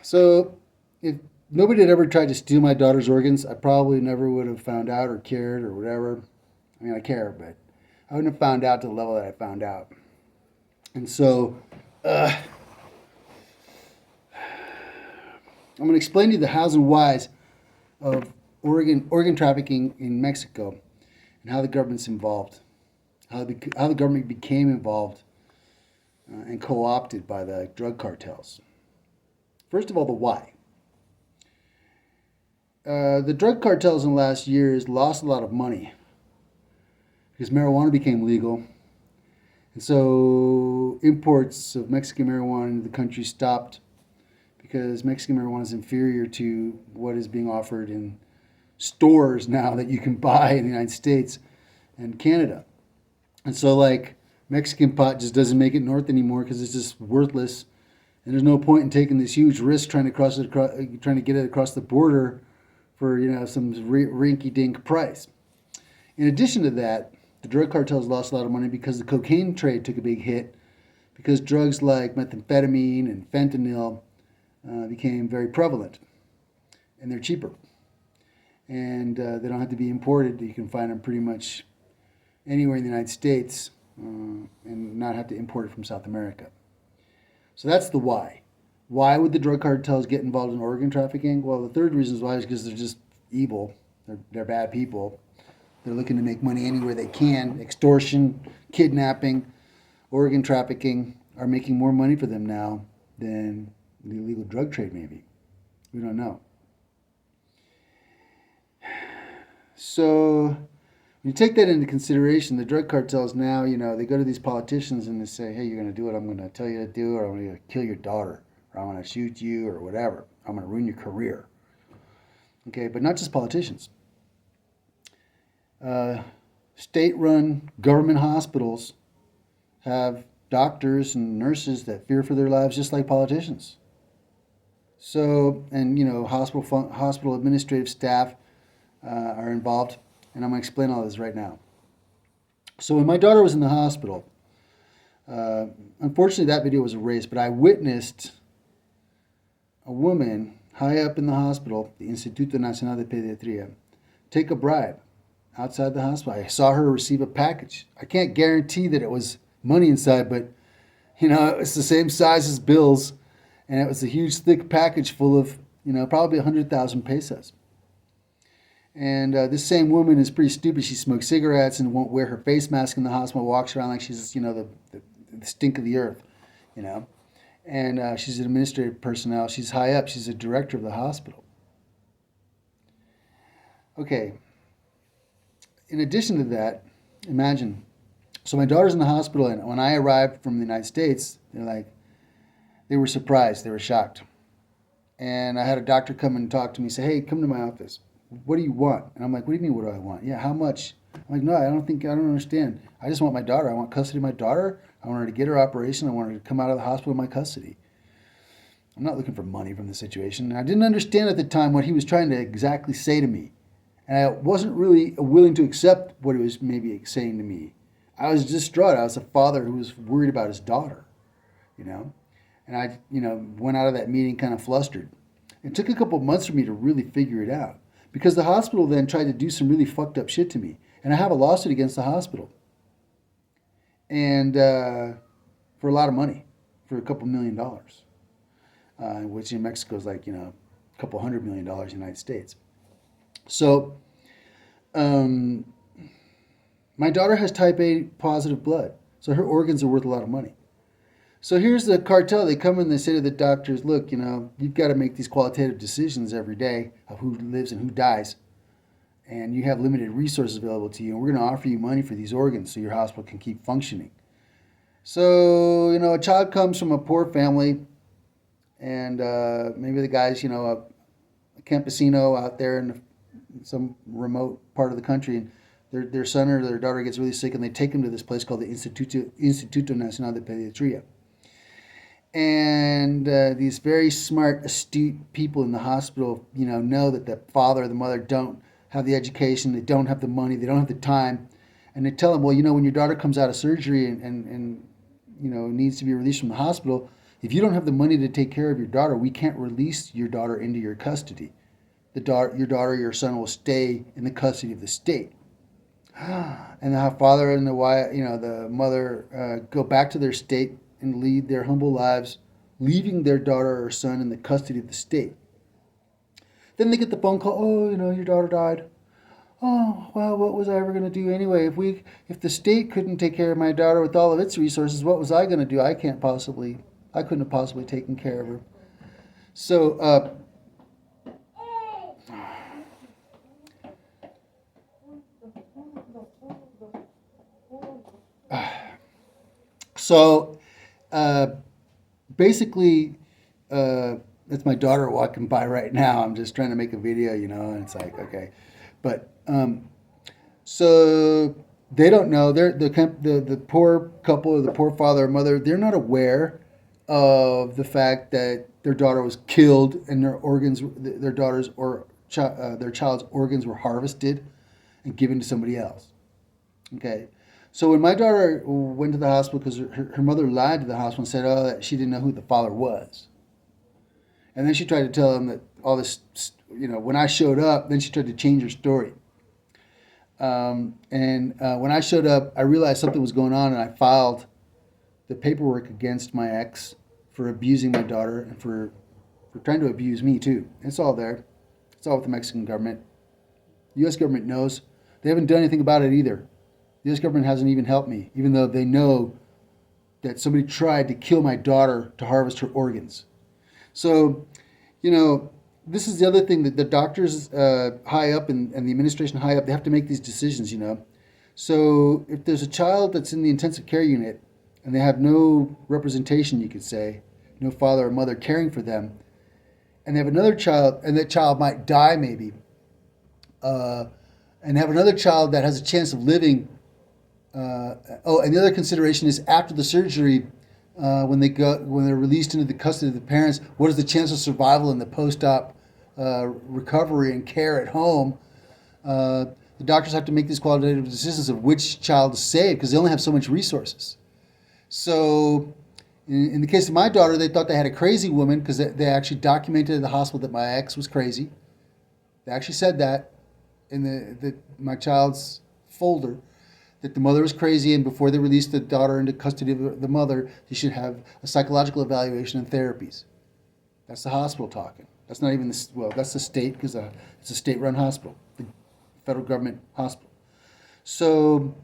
So if nobody had ever tried to steal my daughter's organs, I probably never would have found out or cared or whatever. I mean, I care, but I wouldn't have found out to the level that I found out. And so uh, I'm going to explain to you the hows and whys of organ trafficking in Mexico and how the government's involved, how the government became involved and co-opted by the drug cartels. First of all, the why. The drug cartels in the last years lost a lot of money because marijuana became legal. And so imports of Mexican marijuana into the country stopped because Mexican marijuana is inferior to what is being offered in stores now that you can buy in the United States and Canada. And so, like, Mexican pot just doesn't make it north anymore because it's just worthless. And there's no point in taking this huge risk trying to get it across the border for some rinky-dink price. In addition to that, the drug cartels lost a lot of money because the cocaine trade took a big hit because drugs like methamphetamine and fentanyl became very prevalent, and they're cheaper, and they don't have to be imported. You can find them pretty much anywhere in the United States and not have to import it from South America. So that's the why. Why would the drug cartels get involved in organ trafficking? Well, the third reason is why is because they're just evil. They're bad people. They're looking to make money anywhere they can. Extortion, kidnapping, organ trafficking are making more money for them now than the illegal drug trade, maybe. We don't know. So when you take that into consideration, the drug cartels now, they go to these politicians and they say, hey, you're going to do what I'm going to tell you to do, or I'm going to kill your daughter, or I'm going to shoot you, or whatever. I'm going to ruin your career. Okay, but not just politicians. State-run government hospitals have doctors and nurses that fear for their lives just like politicians. So, and hospital administrative staff are involved, and I'm going to explain all this right now. So when my daughter was in the hospital, unfortunately that video was erased, but I witnessed a woman high up in the hospital, the Instituto Nacional de Pediatría, take a bribe outside the hospital. I saw her receive a package. I can't guarantee that it was money inside, but it's the same size as bills, and it was a huge thick package full of probably 100,000 pesos. And this same woman is pretty stupid. She smokes cigarettes and won't wear her face mask in the hospital, walks around like she's the stink of the earth, and she's an administrative personnel. She's high up. She's a director of the hospital. Okay. In addition to that, imagine, so my daughter's in the hospital, and when I arrived from the United States, they were surprised, they were shocked. And I had a doctor come and talk to me, say, hey, come to my office. What do you want? And I'm like, what do you mean, what do I want? Yeah, how much? I'm like, no, I don't understand. I just want my daughter. I want custody of my daughter. I want her to get her operation. I want her to come out of the hospital in my custody. I'm not looking for money from the situation. And I didn't understand at the time what he was trying to exactly say to me. And I wasn't really willing to accept what he was maybe saying to me. I was distraught. I was a father who was worried about his daughter, And I, went out of that meeting kind of flustered. It took a couple of months for me to really figure it out because the hospital then tried to do some really fucked up shit to me. And I have a lawsuit against the hospital. And for a lot of money, for a couple $1 million, which in Mexico is like, a couple $100 million in the United States. So, my daughter has type A positive blood, so her organs are worth a lot of money. So here's the cartel. They come in and they say to the doctors, look, you've got to make these qualitative decisions every day of who lives and who dies, and you have limited resources available to you, and we're going to offer you money for these organs so your hospital can keep functioning. So, a child comes from a poor family, and maybe the guy's, a campesino out there in some remote part of the country, and their son or their daughter gets really sick, and they take him to this place called the Instituto Nacional de Pediatría. And these very smart, astute people in the hospital, know that the father or the mother don't have the education, they don't have the money, they don't have the time, and they tell them, well, when your daughter comes out of surgery and needs to be released from the hospital, If you don't have the money to take care of your daughter, we can't release your daughter into your custody. Your son will stay in the custody of the state. And the father and the wife, the mother, go back to their state and lead their humble lives, leaving their daughter or son in the custody of the state. Then they get the phone call, oh, your daughter died. Oh, well, what was I ever going to do anyway? If the state couldn't take care of my daughter with all of its resources, what was I going to do? I couldn't have possibly taken care of her. So, So, basically, that's my daughter walking by right now. I'm just trying to make a video, and it's like, okay. But, so they don't know. The poor couple or the poor father or mother, they're not aware of the fact that their daughter was killed and their child's organs were harvested and given to somebody else. Okay. So when my daughter went to the hospital because her mother lied to the hospital and said, oh, that she didn't know who the father was. And then she tried to tell them that all this, when I showed up, then she tried to change her story. When I showed up, I realized something was going on, and I filed the paperwork against my ex for abusing my daughter and for trying to abuse me too. It's all there. It's all with the Mexican government. The U.S. government knows. They haven't done anything about it either. The U.S. government hasn't even helped me, even though they know that somebody tried to kill my daughter to harvest her organs. So, this is the other thing, that the doctors high up and the administration high up, they have to make these decisions, So if there's a child that's in the intensive care unit and they have no representation, you could say, no father or mother caring for them, and they have another child, and that child might die maybe, and have another child that has a chance of living. And the other consideration is after the surgery, when they're released into the custody of the parents, what is the chance of survival in the post-op recovery and care at home? The doctors have to make these qualitative decisions of which child to save because they only have so much resources. So, in the case of my daughter, they thought they had a crazy woman because they actually documented at the hospital that my ex was crazy. They actually said that in my child's folder, that the mother was crazy, and before they released the daughter into custody of the mother, they should have a psychological evaluation and therapies. That's the hospital talking. That's not even that's the state, because it's a state-run hospital, the federal government hospital. So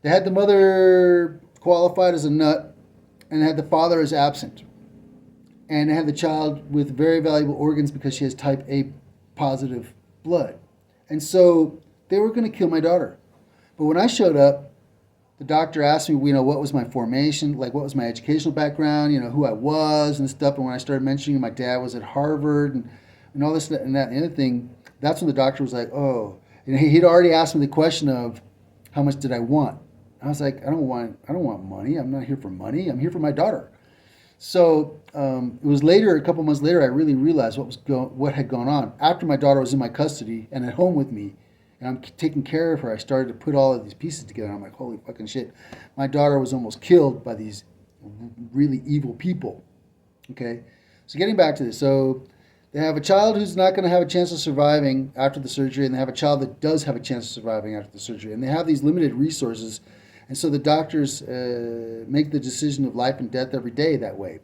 they had the mother qualified as a nut, and they had the father as absent. And they had the child with very valuable organs because she has type A positive blood. And so they were going to kill my daughter. But when I showed up, the doctor asked me, what was my formation, like what was my educational background, who I was and stuff. And when I started mentioning my dad was at Harvard and all this and that and the other thing, that's when the doctor was like, oh. And he'd already asked me the question of how much did I want. I was like, I don't want money. I'm not here for money. I'm here for my daughter. So it was later, a couple months later, I really realized what had gone on. After my daughter was in my custody and at home with me, and I'm taking care of her, I started to put all of these pieces together. I'm like, holy fucking shit. My daughter was almost killed by these really evil people. Okay? So getting back to this. So they have a child who's not going to have a chance of surviving after the surgery, and they have a child that does have a chance of surviving after the surgery. And they have these limited resources. And so the doctors make the decision of life and death every day that way.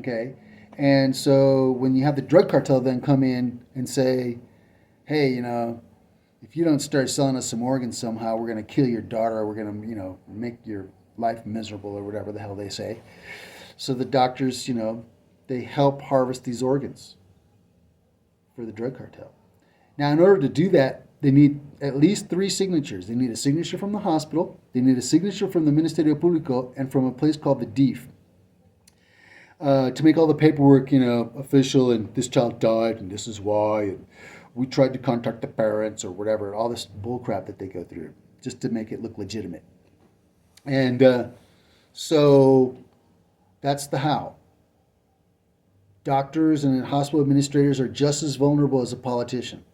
Okay? And so when you have the drug cartel then come in and say, hey, if you don't start selling us some organs somehow, we're going to kill your daughter. We're going to, make your life miserable or whatever the hell they say. So the doctors, they help harvest these organs for the drug cartel. Now, in order to do that, they need at least 3 signatures. They need a signature from the hospital, they need a signature from the Ministerio Público, and from a place called the DIF. To make all the paperwork, official, and this child died, and this is why, and we tried to contact the parents or whatever, all this bullcrap that they go through, just to make it look legitimate. And so that's the how. Doctors and hospital administrators are just as vulnerable as a politician.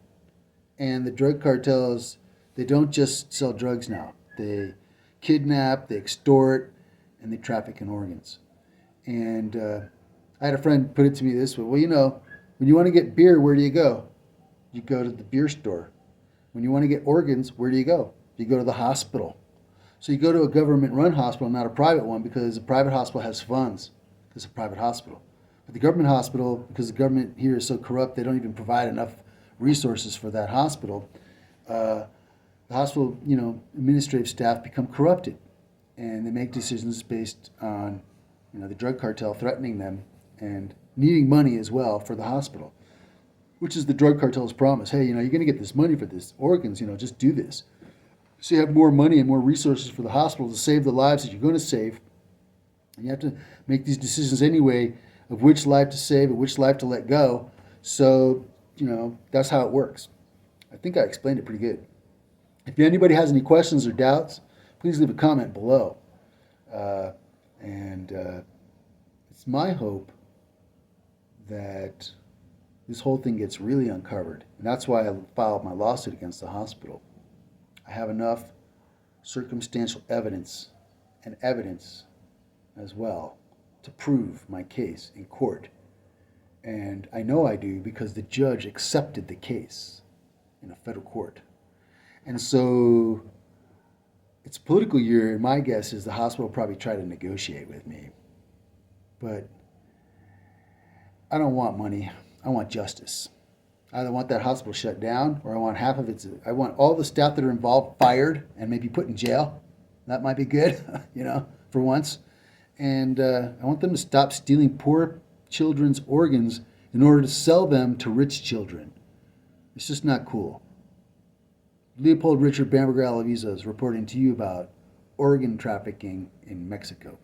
And the drug cartels, they don't just sell drugs now. They kidnap, they extort, and they traffic in organs. And I had a friend put it to me this way. Well, when you want to get beer, where do you go? You go to the beer store. When you want to get organs, where do you go? You go to the hospital. So you go to a government-run hospital, not a private one, because a private hospital has funds. It's a private hospital. But the government hospital, because the government here is so corrupt, they don't even provide enough resources for that hospital. The hospital, administrative staff become corrupted, and they make decisions based on, the drug cartel threatening them and needing money as well for the hospital, which is the drug cartel's promise. Hey, you're going to get this money for this organs, just do this. So you have more money and more resources for the hospital to save the lives that you're going to save. And you have to make these decisions anyway of which life to save and which life to let go. So, that's how it works. I think I explained it pretty good. If anybody has any questions or doubts, please leave a comment below. And it's my hope that this whole thing gets really uncovered. And that's why I filed my lawsuit against the hospital. I have enough circumstantial evidence and evidence as well to prove my case in court. And I know I do because the judge accepted the case in a federal court. And so it's a political year, and my guess is the hospital will probably try to negotiate with me. But I don't want money. I want justice. I either want that hospital shut down, or I want half of its. I want all the staff that are involved fired and maybe put in jail. That might be good, for once. And I want them to stop stealing poor children's organs in order to sell them to rich children. It's just not cool. Leopold Richard Bamberger Alavisa is reporting to you about organ trafficking in Mexico.